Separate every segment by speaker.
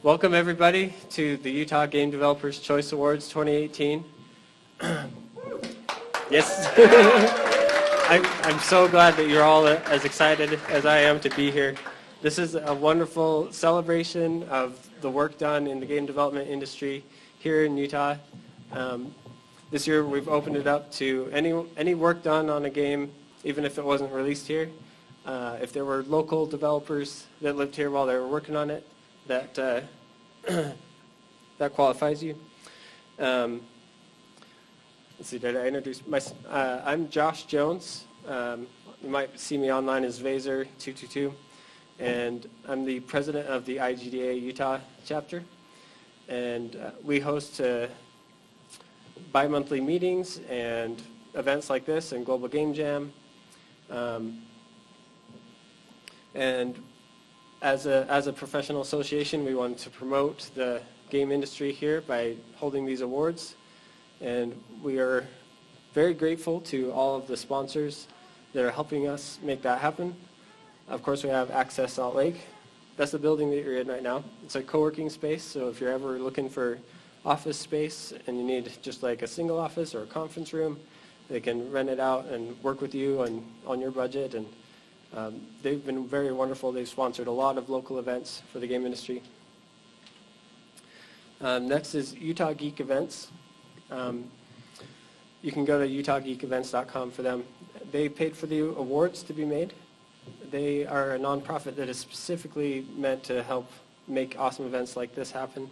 Speaker 1: Welcome everybody to the Utah Game Developers Choice Awards 2018. Yes. I'm so glad that you're all as excited as I am to be here. This is a wonderful celebration of the work done in the game development industry here in Utah. This year we've opened it up to any work done on a game, even if it wasn't released here. If there were local developers that lived here while they were working on it, that that qualifies you. Let's see, did I introduce myself? I'm Josh Jones. You might see me online as Vaser222, and I'm the president of the IGDA Utah chapter. And we host bi-monthly meetings and events like this and Global Game Jam. And as a professional association, we wanted to promote the game industry here by holding these awards. And we are very grateful to all of the sponsors that are helping us make that happen. Of course, we have Access Salt Lake. That's the building that you're in right now. It's a co-working space, so if you're ever looking for office space and you need just like a single office or a conference room, they can rent it out and work with you on your budget. And they've been very wonderful. They've sponsored a lot of local events for the game industry. Next is Utah Geek Events. You can go to utahgeekevents.com for them. They paid for the awards to be made. They are a nonprofit that is specifically meant to help make awesome events like this happen.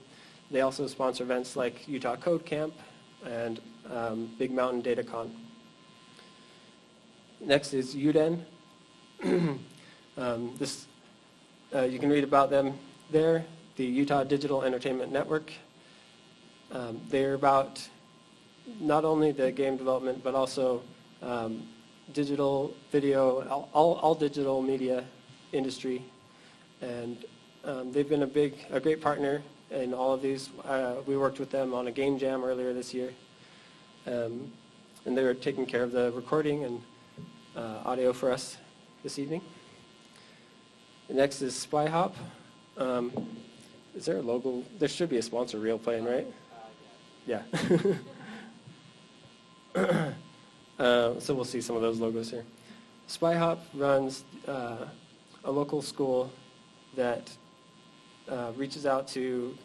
Speaker 1: They also sponsor events like Utah Code Camp and Big Mountain DataCon. Next is UDEN. You can read about them there, the Utah Digital Entertainment Network. They're about not only the game development, but also digital video, all digital media industry. And they've been a great partner in all of these. We worked with them on a game jam earlier this year. And they were taking care of the recording and audio for us this evening. The next is SpyHop. Is there a logo? There should be a sponsor reel playing, right? Yeah. So we'll see some of those logos here. SpyHop runs a local school that reaches out to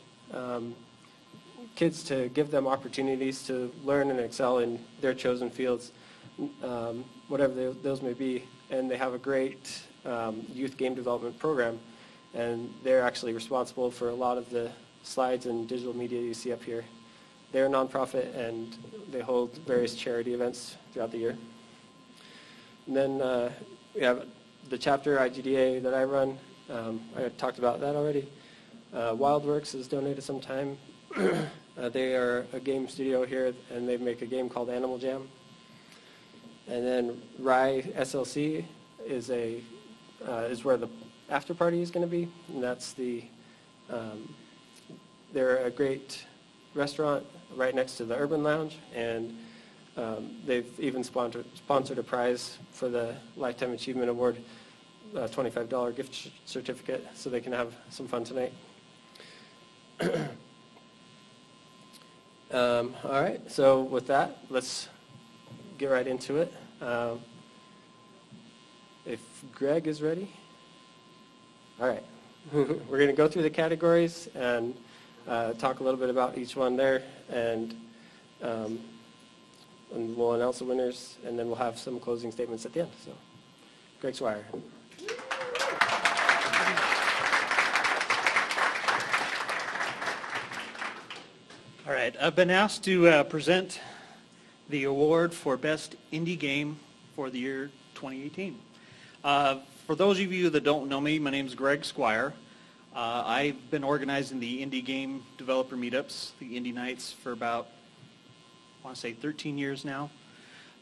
Speaker 1: kids to give them opportunities to learn and excel in their chosen fields, whatever those may be. And they have a great youth game development program, and they're actually responsible for a lot of the slides and digital media you see up here. They're a nonprofit, and they hold various charity events throughout the year. And then we have the chapter IGDA that I run. I talked about that already. WildWorks has donated some time. They are a game studio here, and they make a game called Animal Jam. And then Rye SLC is where the after party is going to be, and that's they're a great restaurant right next to the Urban Lounge, and they've even sponsored a prize for the Lifetime Achievement Award, a $25 gift certificate, so they can have some fun tonight. All right, so with that, let's get right into it. If Greg is ready. All right. We're going to go through the categories and talk a little bit about each one there, and we'll announce the winners, and then we'll have some closing statements at the end. So, Greg Swire.
Speaker 2: All right, I've been asked to present the award for Best Indie Game for the year 2018. For those of you that don't know me, my name is Greg Squire. I've been organizing the indie game developer meetups, the Indie Nights, for about, I want to say 13 years now.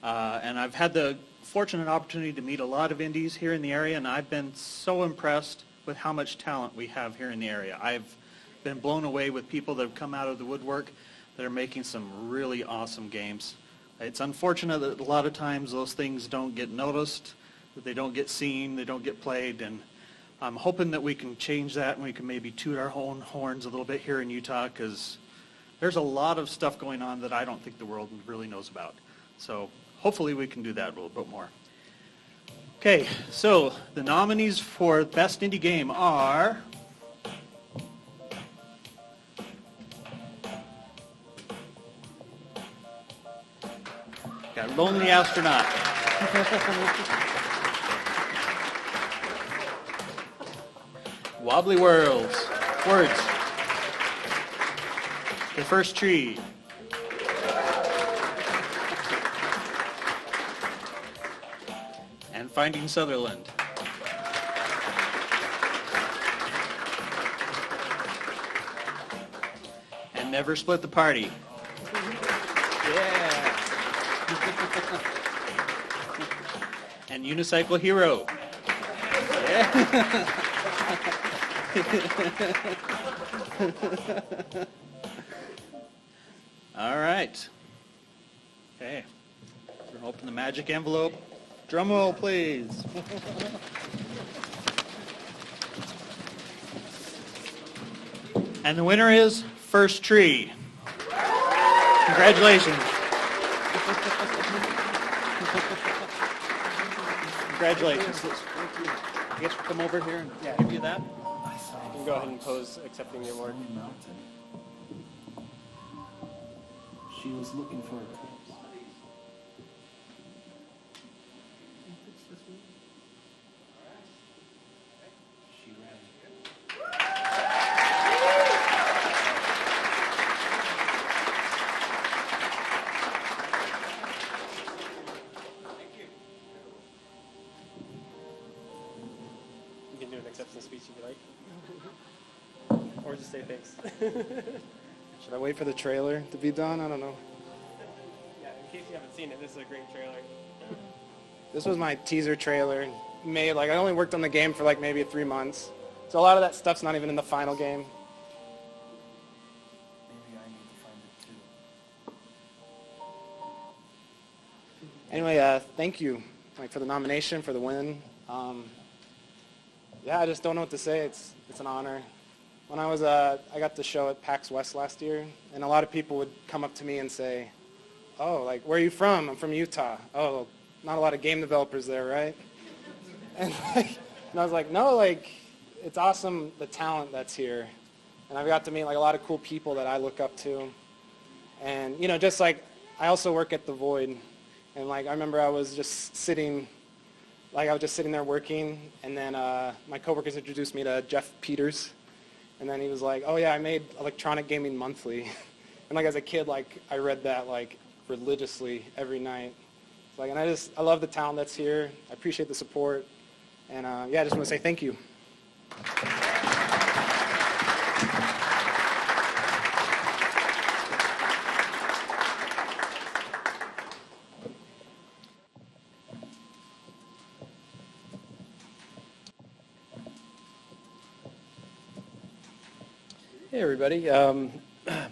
Speaker 2: And I've had the fortunate opportunity to meet a lot of indies here in the area, and I've been so impressed with how much talent we have here in the area. I've been blown away with people that have come out of the woodwork that are making some really awesome games. It's unfortunate that a lot of times those things don't get noticed, that they don't get seen, they don't get played, and I'm hoping that we can change that and we can maybe toot our own horns a little bit here in Utah, because there's a lot of stuff going on that I don't think the world really knows about. So hopefully we can do that a little bit more. Okay, so the nominees for Best Indie Game are got Lonely Astronaut, Wobbly Words, The First Tree, and Finding Sutherland. And Never Split the Party. Yeah. And Unicycle Hero. Yeah. All right. Okay. We're gonna open the magic envelope. Drum roll, please. And the winner is First Tree. Congratulations. Congratulations. I guess we'll come over here and give you that.
Speaker 1: You can go ahead and pose accepting the award.
Speaker 3: She was looking for a corpse. She ran.
Speaker 1: You can do an acceptance speech if you like. Or just say thanks.
Speaker 3: Should I wait for the trailer to be done? I don't know.
Speaker 1: Yeah, in case you haven't seen it, this is a great trailer.
Speaker 3: This was my teaser trailer. Made I only worked on the game for maybe 3 months. So a lot of that stuff's not even in the final game.
Speaker 4: Maybe I need to find it too.
Speaker 3: Anyway, thank you for the nomination, for the win. Yeah, I just don't know what to say. It's an honor. When I was I got the show at PAX West last year, and a lot of people would come up to me and say, "Oh, where are you from?" "I'm from Utah." "Oh, not a lot of game developers there, right?" And I was like, "No, it's awesome, the talent that's here." And I've got to meet a lot of cool people that I look up to. And just I also work at The Void, and I remember I was just sitting there working, and then my coworkers introduced me to Jeff Peters. And then he was like, "Oh yeah, I made Electronic Gaming Monthly." And as a kid, I read that religiously every night. And I love the talent that's here. I appreciate the support. And yeah, I just want to say thank you.
Speaker 1: Hey everybody,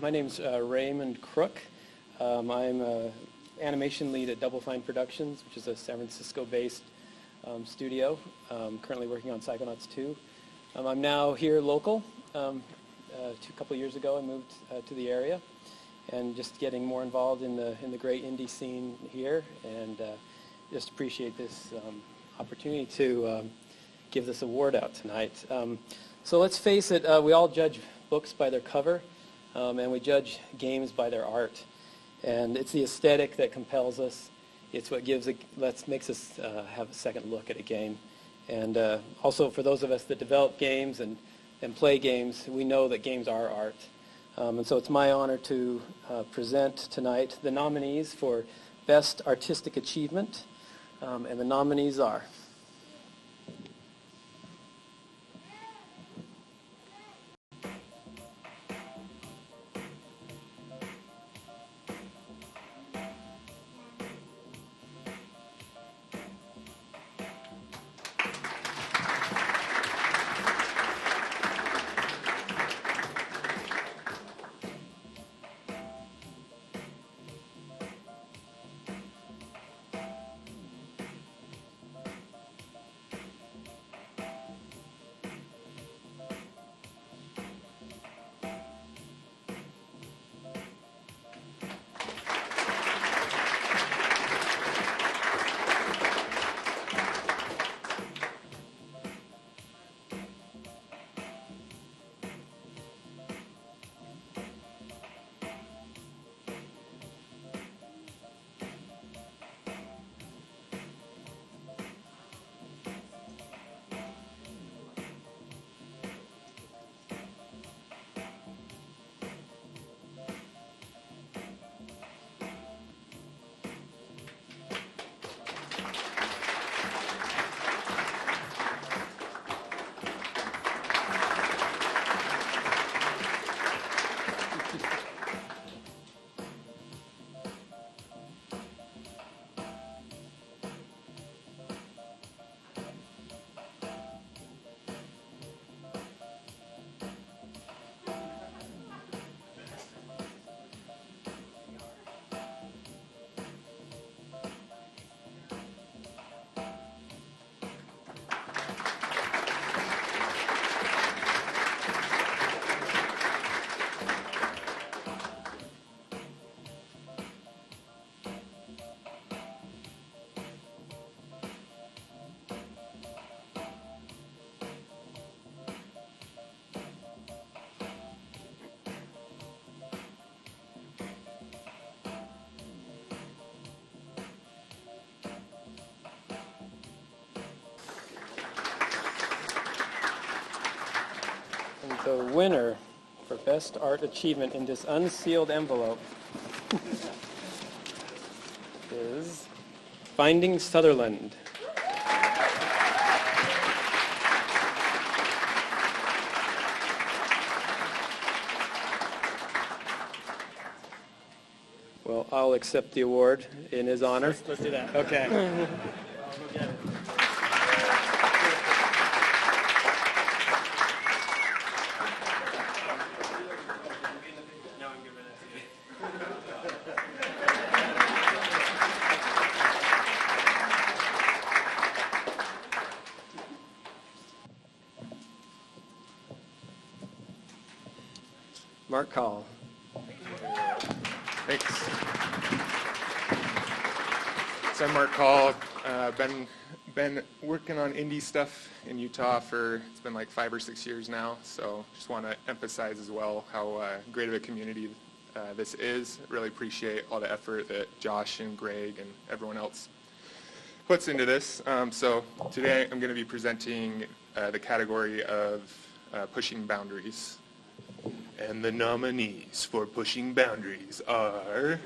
Speaker 1: my name's Raymond Crook. I'm an animation lead at Double Fine Productions, which is a San Francisco-based studio. Currently working on Psychonauts 2. I'm now here local. A couple years ago I moved to the area, and just getting more involved in the great indie scene here, and just appreciate this opportunity to give this award out tonight. So let's face it, we all judge books by their cover, and we judge games by their art. And it's the aesthetic that compels us. It's what makes us have a second look at a game. And also for those of us that develop games and play games, we know that games are art. And so it's my honor to present tonight the nominees for Best Artistic Achievement. And the nominees are The winner for Best Art Achievement in this unsealed envelope is Finding Sutherland. Well, I'll accept the award in his honor.
Speaker 2: Let's do that. Okay.
Speaker 1: Mark Call.
Speaker 5: Thanks. So I'm Mark Call. Been working on indie stuff in Utah it's been like 5 or 6 years now. So just want to emphasize as well how great of a community this is. Really appreciate all the effort that Josh and Greg and everyone else puts into this. So today I'm going to be presenting the category of pushing boundaries. And the nominees for pushing boundaries are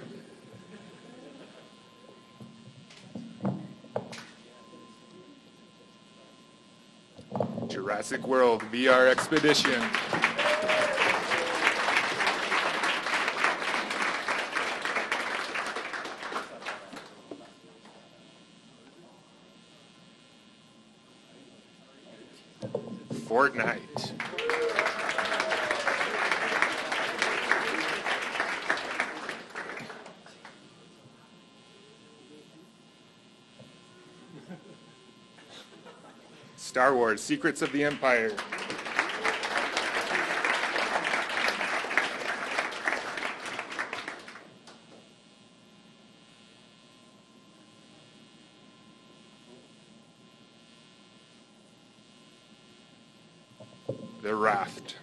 Speaker 5: Jurassic World VR Expedition, Fortnite, Star Wars: Secrets of the Empire, The Raft,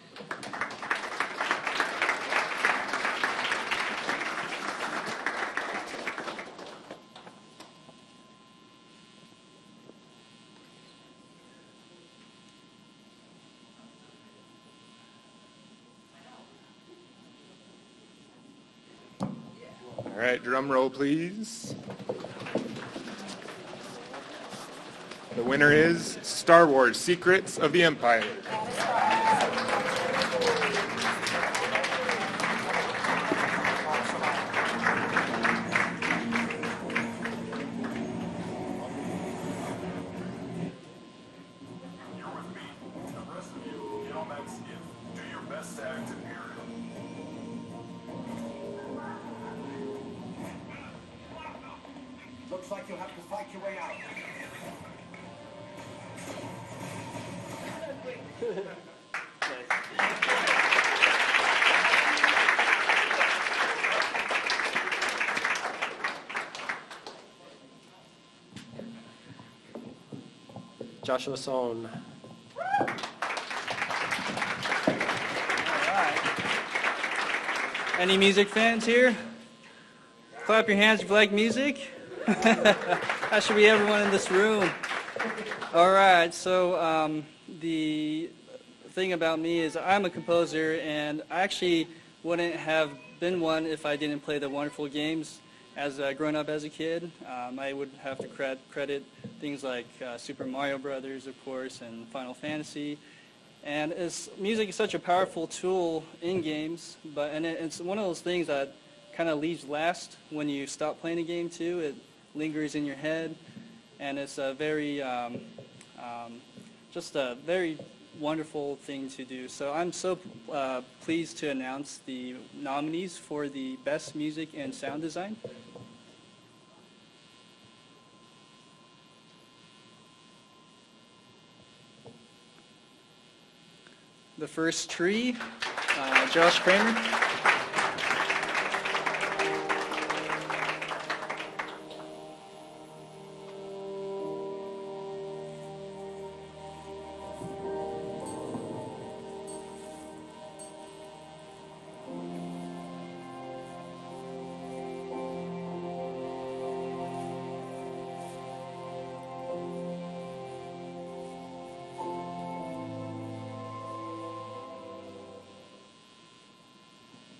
Speaker 5: All right, drum roll, please. The winner is Star Wars: Secrets of the Empire.
Speaker 4: Looks like you'll have to fight your way out.
Speaker 1: Joshua Sohn.
Speaker 6: Any music fans here? Clap your hands if you like music. That should be everyone in this room. All right, so the thing about me is I'm a composer, and I actually wouldn't have been one if I didn't play the wonderful games as growing up as a kid. I would have to credit things like Super Mario Brothers, of course, and Final Fantasy. And music is such a powerful tool in games, and it's one of those things that kind of leaves last when you stop playing a game too. It lingers in your head, and it's a very, just a very wonderful thing to do. So I'm so pleased to announce the nominees for the Best Music and Sound Design. The First Tree, Josh Kramer.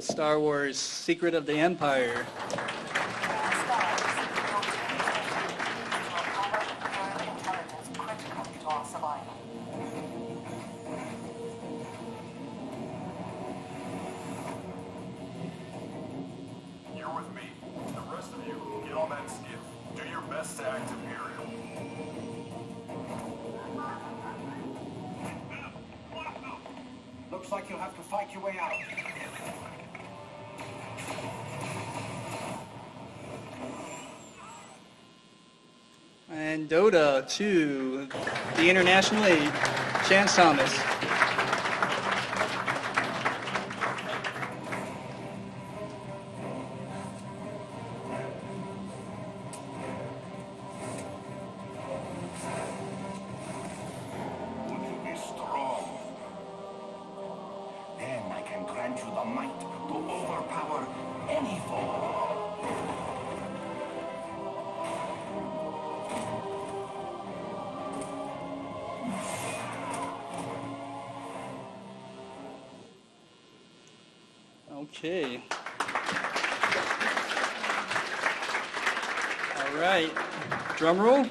Speaker 6: Star Wars Secret of the Empire.
Speaker 7: You're with me. The rest of you, get on that skiff. Do your best to act Imperial.
Speaker 4: Looks like you'll have to fight your way out.
Speaker 6: And Dota 2, the International 8, Chance Thomas.
Speaker 4: Would you be strong? Then I can grant you the might to overpower any foe.
Speaker 6: Okay. All right. Drum roll.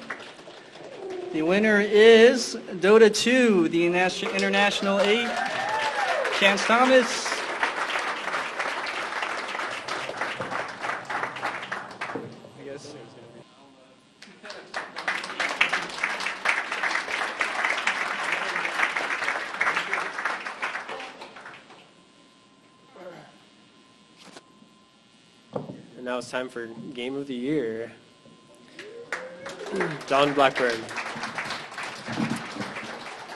Speaker 6: The winner is Dota 2, the International 8, Chance Thomas. I guess.
Speaker 1: And now it's time for Game of the Year. John Blackburn.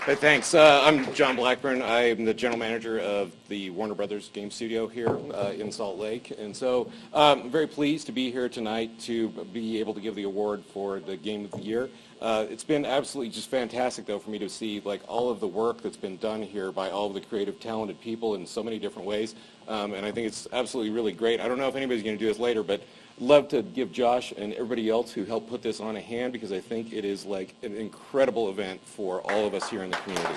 Speaker 8: Hey, thanks. I'm John Blackburn. I am the general manager of the Warner Brothers Game Studio here in Salt Lake. And so I'm very pleased to be here tonight to be able to give the award for the Game of the Year. It's been absolutely just fantastic, though, for me to see like all of the work that's been done here by all of the creative, talented people in so many different ways. And I think it's absolutely really great. I don't know if anybody's going to do this later, but love to give Josh and everybody else who helped put this on a hand, because I think it is like an incredible event for all of us here in the community.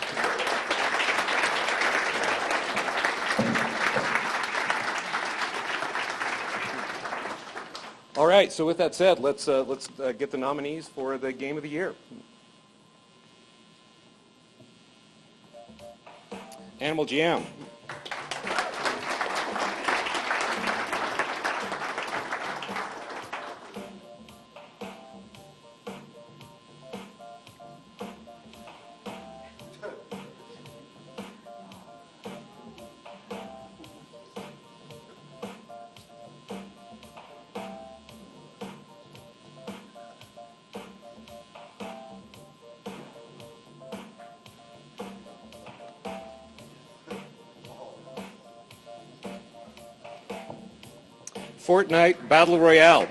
Speaker 8: All right, so with that said, let's get the nominees for the Game of the Year. Animal Jam. Fortnite Battle Royale.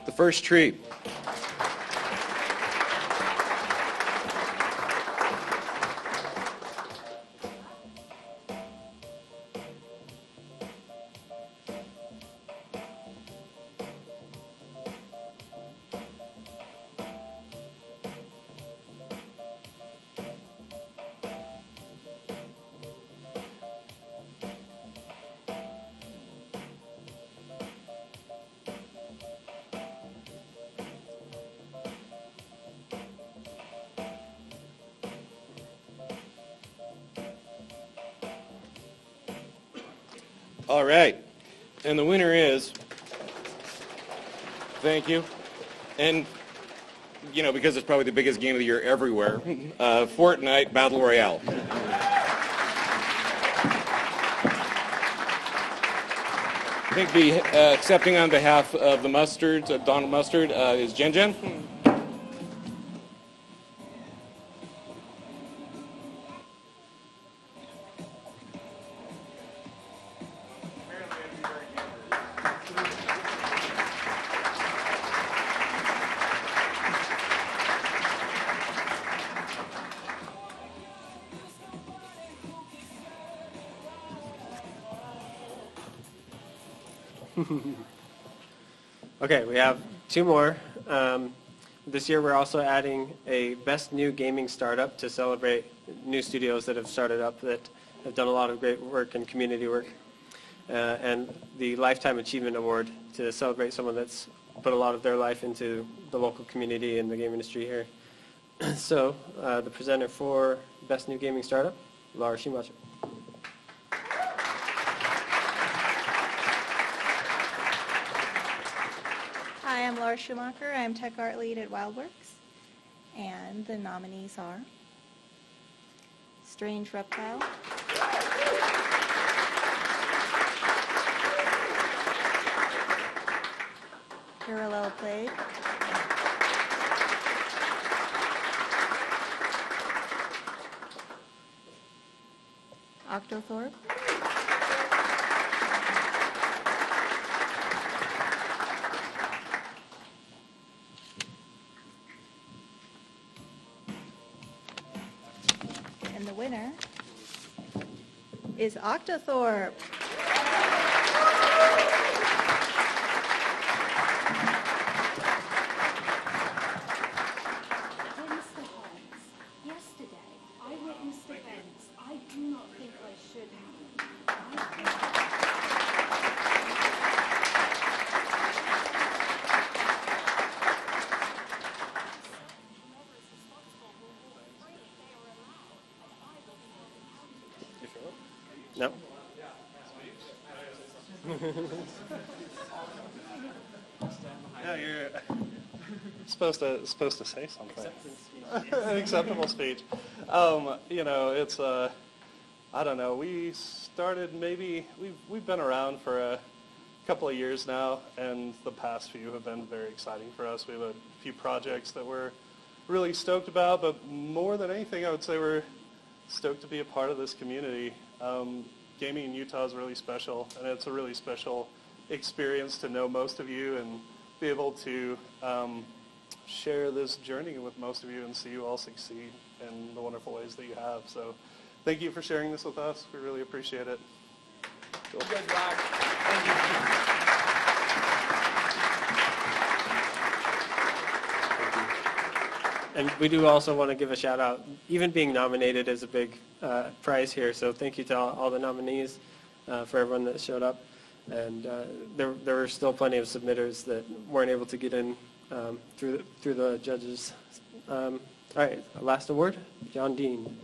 Speaker 8: The First Tree. All right, and the winner is, thank you, and you know, because it's probably the biggest game of the year everywhere, Fortnite Battle Royale. I think the accepting on behalf of the Mustards, Donald Mustard, is Jen Jen.
Speaker 1: Okay, we have two more. This year we're also adding a Best New Gaming Startup to celebrate new studios that have started up that have done a lot of great work and community work. And the Lifetime Achievement Award to celebrate someone that's put a lot of their life into the local community and the game industry here. So the presenter for Best New Gaming Startup, Laura Schumacher.
Speaker 9: Hi, I'm Laura Schumacher. I'm Tech Art Lead at WildWorks. And the nominees are Strange Reptile, Parallel Plague, Octothorpe, and the winner is Octothorpe.
Speaker 10: Yesterday, I witnessed events I do not think I should
Speaker 1: No?
Speaker 11: Yeah, you're supposed to say something. An acceptable speech. You know, it's I don't know. We started we've been around for a couple of years now, and the past few have been very exciting for us. We have a few projects that we're really stoked about, but more than anything, I would say we're stoked to be a part of this community. Gaming in Utah is really special, and it's a really special experience to know most of you and be able to share this journey with most of you and see you all succeed in the wonderful ways that you have. So thank you for sharing this with us. We really appreciate it. Cool.
Speaker 1: Good job. Thank you. And we do also want to give a shout out. Even being nominated is a big prize here, so thank you to all the nominees for everyone that showed up. And there were still plenty of submitters that weren't able to get in through the judges. All right, last award, John Dean.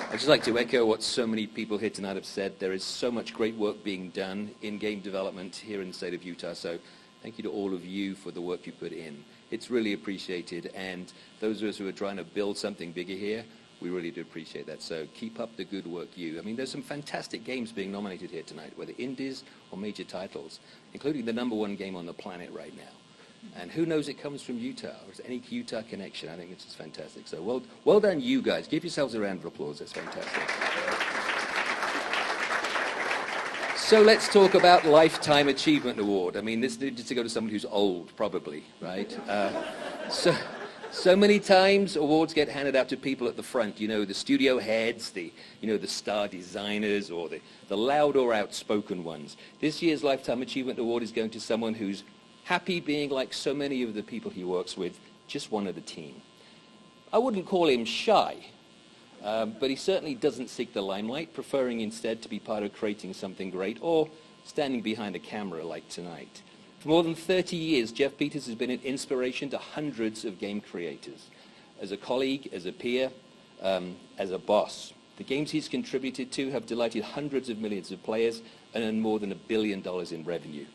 Speaker 12: I'd just like to echo what so many people here tonight have said. There is so much great work being done in game development here in the state of Utah, so thank you to all of you for the work you put in. It's really appreciated, and those of us who are trying to build something bigger here, we really do appreciate that. So keep up the good work, you. I mean, there's some fantastic games being nominated here tonight, whether indies or major titles, including the #1 game on the planet right now. And who knows, it comes from Utah, or is any Utah connection. I think it's just fantastic. So well done, you guys. Give yourselves a round of applause. That's fantastic. So let's talk about Lifetime Achievement Award. I mean, this needs to go to someone who's old, probably, right? So many times awards get handed out to people at the front, you know, the studio heads, the star designers, or the loud or outspoken ones. This year's Lifetime Achievement Award is going to someone who's happy being, like so many of the people he works with, just one of the team. I wouldn't call him shy, but he certainly doesn't seek the limelight, preferring instead to be part of creating something great or standing behind a camera like tonight. For more than 30 years, Jeff Peters has been an inspiration to hundreds of game creators. As a colleague, as a peer, as a boss. The games he's contributed to have delighted hundreds of millions of players and earned more than $1 billion in revenue.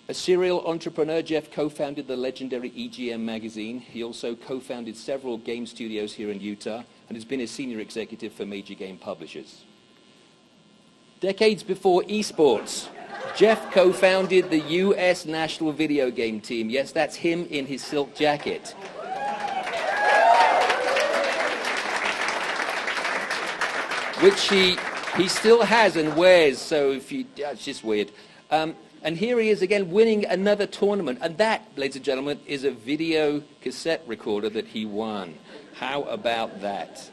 Speaker 12: A serial entrepreneur, Jeff co-founded the legendary EGM magazine. He also co-founded several game studios here in Utah and has been a senior executive for major game publishers. Decades before esports, Jeff co-founded the U.S. national video game team. Yes, that's him in his silk jacket. Which he still has and wears, so it's just weird. And here he is again winning another tournament. And that, ladies and gentlemen, is a video cassette recorder that he won. How about that?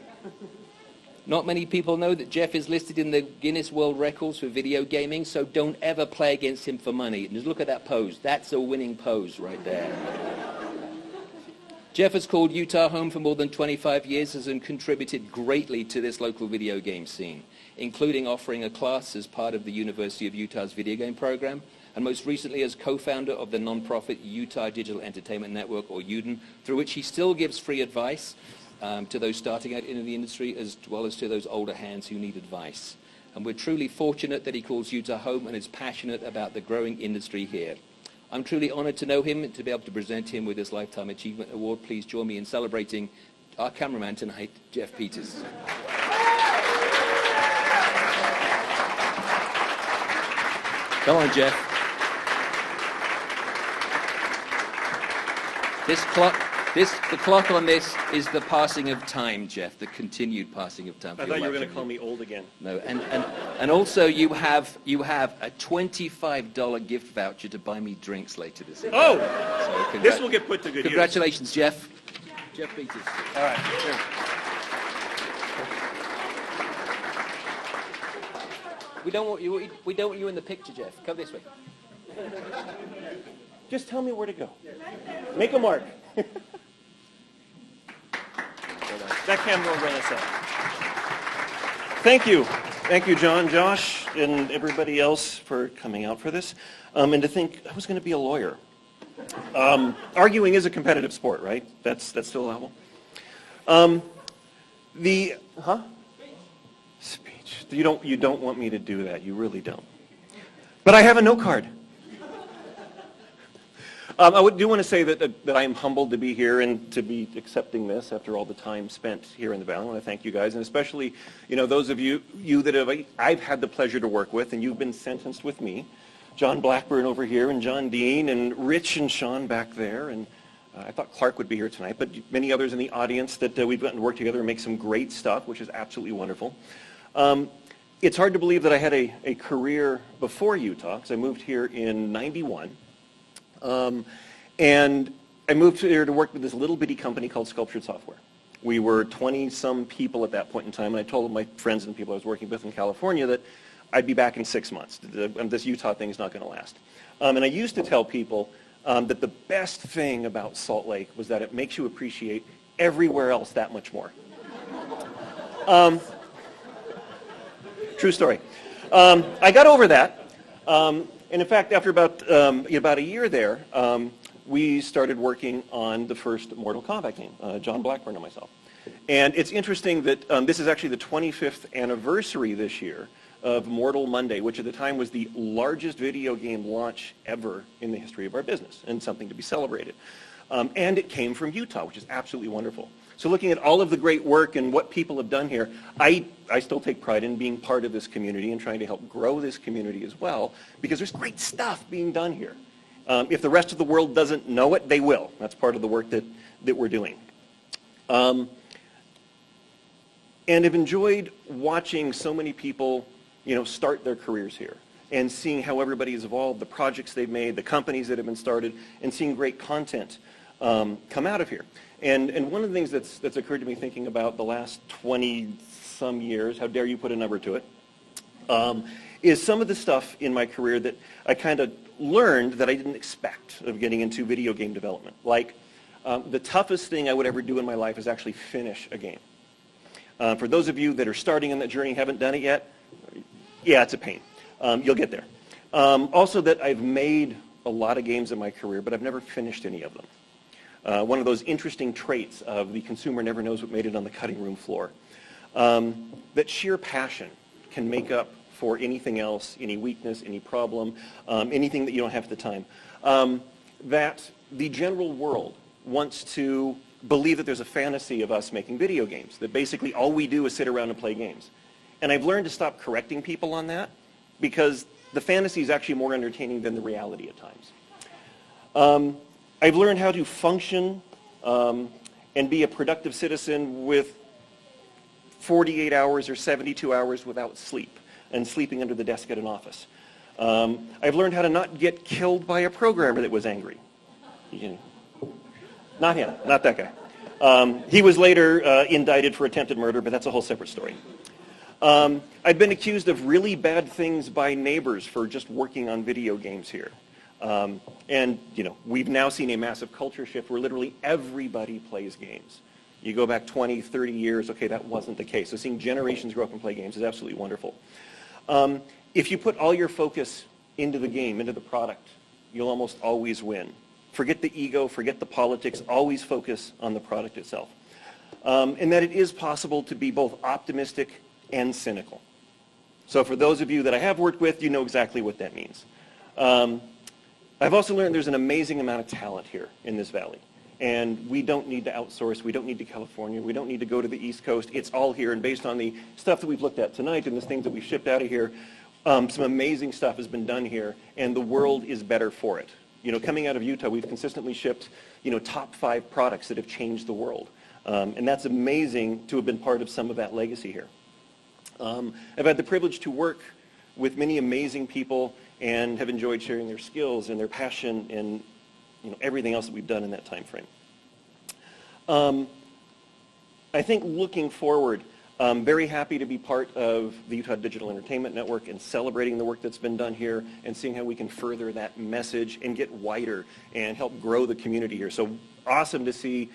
Speaker 12: Not many people know that Jeff is listed in the Guinness World Records for video gaming, so don't ever play against him for money. And just look at that pose. That's a winning pose right there. Jeff has called Utah home for more than 25 years and contributed greatly to this local video game scene, including offering a class as part of the University of Utah's video game program, and most recently as co-founder of the nonprofit Utah Digital Entertainment Network, or UDEN, through which he still gives free advice to those starting out in the industry as well as to those older hands who need advice. And we're truly fortunate that he calls Utah home and is passionate about the growing industry here. I'm truly honored to know him and to be able to present him with this Lifetime Achievement Award. Please join me in celebrating our cameraman tonight, Jeff Peters. Come on, Jeff. The clock on this is the passing of time, Jeff, the continued passing of time.
Speaker 13: I thought you were going to call me old again.
Speaker 12: No, and also you have a $25 gift voucher to buy me drinks later this evening.
Speaker 13: Oh,
Speaker 12: so
Speaker 13: this will get put to good use.
Speaker 12: Congratulations, Jeff. Jeff Peters.
Speaker 13: All right. Sure.
Speaker 12: We don't want you in the picture, Jeff. Come this way.
Speaker 13: Just tell me where to go. Make a mark. That camera will run us out. Thank you. Thank you, John, Josh, and everybody else for coming out for this. And to think I was going to be a lawyer. Arguing is a competitive sport, right? That's still allowable. Speech. You don't want me to do that. You really don't. But I have a no card. I do want to say that I am humbled to be here and to be accepting this after all the time spent here in the Valley. I want to thank you guys, and especially, those of you that I've had the pleasure to work with, and you've been sentenced with me. John Blackburn over here, and John Dean, and Rich and Sean back there, and I thought Clark would be here tonight, but many others in the audience that we've gotten to work together and make some great stuff, which is absolutely wonderful. It's hard to believe that I had a career before Utah, because I moved here in '91. And I moved here to work with this little bitty company called Sculptured Software. We were 20-some people at that point in time, and I told my friends and people I was working with in California that I'd be back in 6 months. This Utah thing is not going to last. And I used to tell people that the best thing about Salt Lake was that it makes you appreciate everywhere else that much more. True story. I got over that. And in fact, after about a year there, we started working on the first Mortal Kombat game, John Blackburn and myself. And it's interesting that this is actually the 25th anniversary this year of Mortal Monday, which at the time was the largest video game launch ever in the history of our business, and something to be celebrated. And it came from Utah, which is absolutely wonderful. So looking at all of the great work and what people have done here, I still take pride in being part of this community and trying to help grow this community as well, because there's great stuff being done here. If the rest of the world doesn't know it, they will. That's part of the work that we're doing. And I've enjoyed watching so many people, start their careers here and seeing how everybody has evolved, the projects they've made, the companies that have been started, and seeing great content come out of here. And one of the things that's occurred to me thinking about the last 20-some years, how dare you put a number to it, is some of the stuff in my career that I kind of learned that I didn't expect of getting into video game development. Like, the toughest thing I would ever do in my life is actually finish a game. For those of you that are starting on that journey and haven't done it yet, yeah, it's a pain. You'll get there. Also that I've made a lot of games in my career, but I've never finished any of them. One of those interesting traits of the consumer never knows what made it on the cutting room floor. That sheer passion can make up for anything else, any weakness, any problem, anything that you don't have at the time. That the general world wants to believe that there's a fantasy of us making video games, that basically all we do is sit around and play games. And I've learned to stop correcting people on that, because the fantasy is actually more entertaining than the reality at times. I've learned how to function and be a productive citizen with 48 hours or 72 hours without sleep and sleeping under the desk at an office. I've learned how to not get killed by a programmer that was angry. Not him, not that guy. He was later indicted for attempted murder, but that's a whole separate story. I've been accused of really bad things by neighbors for just working on video games here. And, we've now seen a massive culture shift where literally everybody plays games. You go back 20, 30 years, okay, that wasn't the case. So seeing generations grow up and play games is absolutely wonderful. If you put all your focus into the game, into the product, you'll almost always win. Forget the ego, forget the politics, always focus on the product itself. And that it is possible to be both optimistic and cynical. So for those of you that I have worked with, you know exactly what that means. I've also learned there's an amazing amount of talent here in this valley. And we don't need to outsource. We don't need to California. We don't need to go to the East Coast. It's all here. And based on the stuff that we've looked at tonight and the things that we've shipped out of here, some amazing stuff has been done here. And the world is better for it. Coming out of Utah, we've consistently shipped, top 5 products that have changed the world. And that's amazing to have been part of some of that legacy here. I've had the privilege to work with many amazing people and have enjoyed sharing their skills and their passion and everything else that we've done in that time frame. I think looking forward, I'm very happy to be part of the Utah Digital Entertainment Network and celebrating the work that's been done here and seeing how we can further that message and get wider and help grow the community here. So awesome to see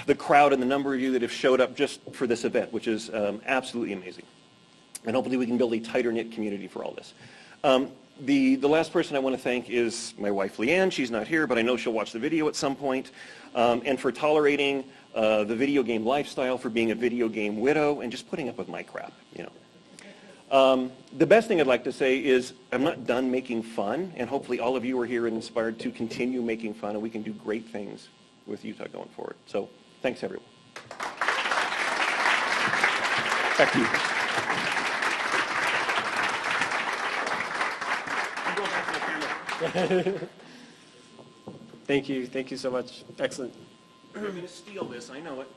Speaker 13: the crowd and the number of you that have showed up just for this event, which is absolutely amazing. And hopefully we can build a tighter-knit community for all this. The last person I want to thank is my wife, Leanne. She's not here, but I know she'll watch the video at some point. And for tolerating the video game lifestyle, for being a video game widow, and just putting up with my crap, The best thing I'd like to say is I'm not done making fun, and hopefully all of you are here and inspired to continue making fun, and we can do great things with Utah going forward. So thanks, everyone. Back to you.
Speaker 1: Thank you so much. Excellent.
Speaker 13: You're going to steal this, I know
Speaker 1: it.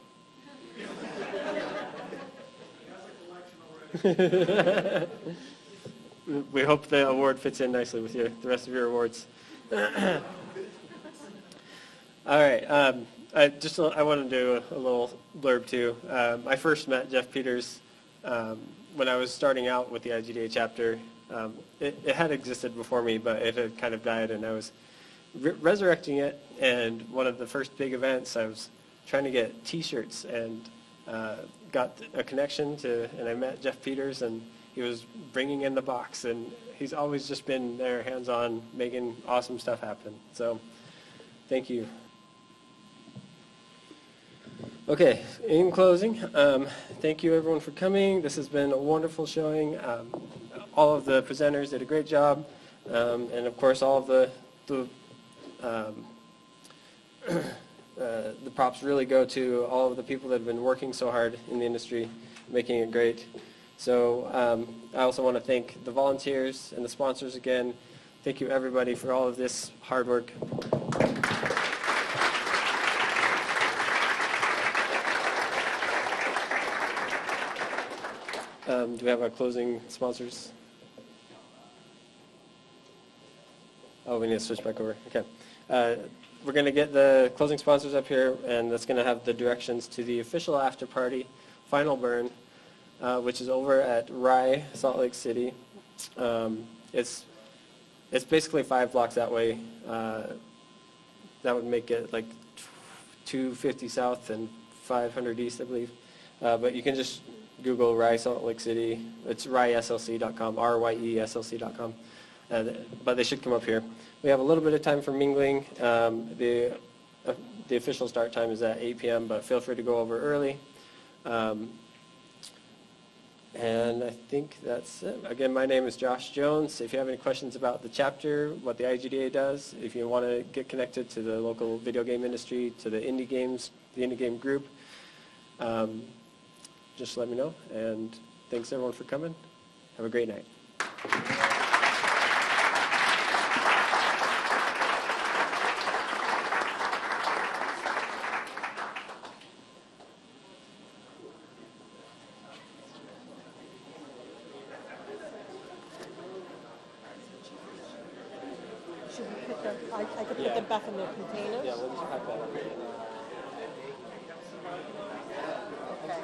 Speaker 1: We hope the award fits in nicely with the rest of your awards. All right. I want to do a little blurb too. I first met Jeff Peters when I was starting out with the IGDA chapter. It had existed before me, but it had kind of died, and I was resurrecting it. And one of the first big events, I was trying to get T-shirts and got a connection and I met Jeff Peters, and he was bringing in the box, and he's always just been there, hands-on, making awesome stuff happen. So, thank you. Okay, in closing, thank you everyone for coming. This has been a wonderful showing. All of the presenters did a great job, and of course all of the props really go to all of the people that have been working so hard in the industry, making it great. So I also want to thank the volunteers and the sponsors again. Thank you everybody for all of this hard work. Do we have our closing sponsors? Oh, we need to switch back over. Okay. We're going to get the closing sponsors up here, and that's going to have the directions to the official after party, Final Burn, which is over at Rye, Salt Lake City. It's basically 5 blocks that way. That would make it like 250 south and 500 east, I believe. But you can just Google Rye, Salt Lake City. It's ryeslc.com, ryeslc.com. But they should come up here. We have a little bit of time for mingling. The official start time is at 8 p.m., but feel free to go over early. And I think that's it. Again, my name is Josh Jones. If you have any questions about the chapter, what the IGDA does, if you want to get connected to the local video game industry, to the indie games, the indie game group, just let me know. And thanks everyone for coming. Have a great night.
Speaker 10: Should we put them, I could put them back in their containers?
Speaker 1: Yeah, we'll just pack that up.
Speaker 10: Okay.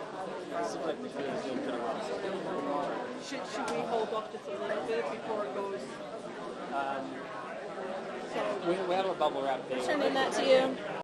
Speaker 1: Seems like the food is doing pretty well.
Speaker 10: Should we hold off just a little bit before it goes?
Speaker 1: We have a bubble wrap thing.
Speaker 9: Sending that to you.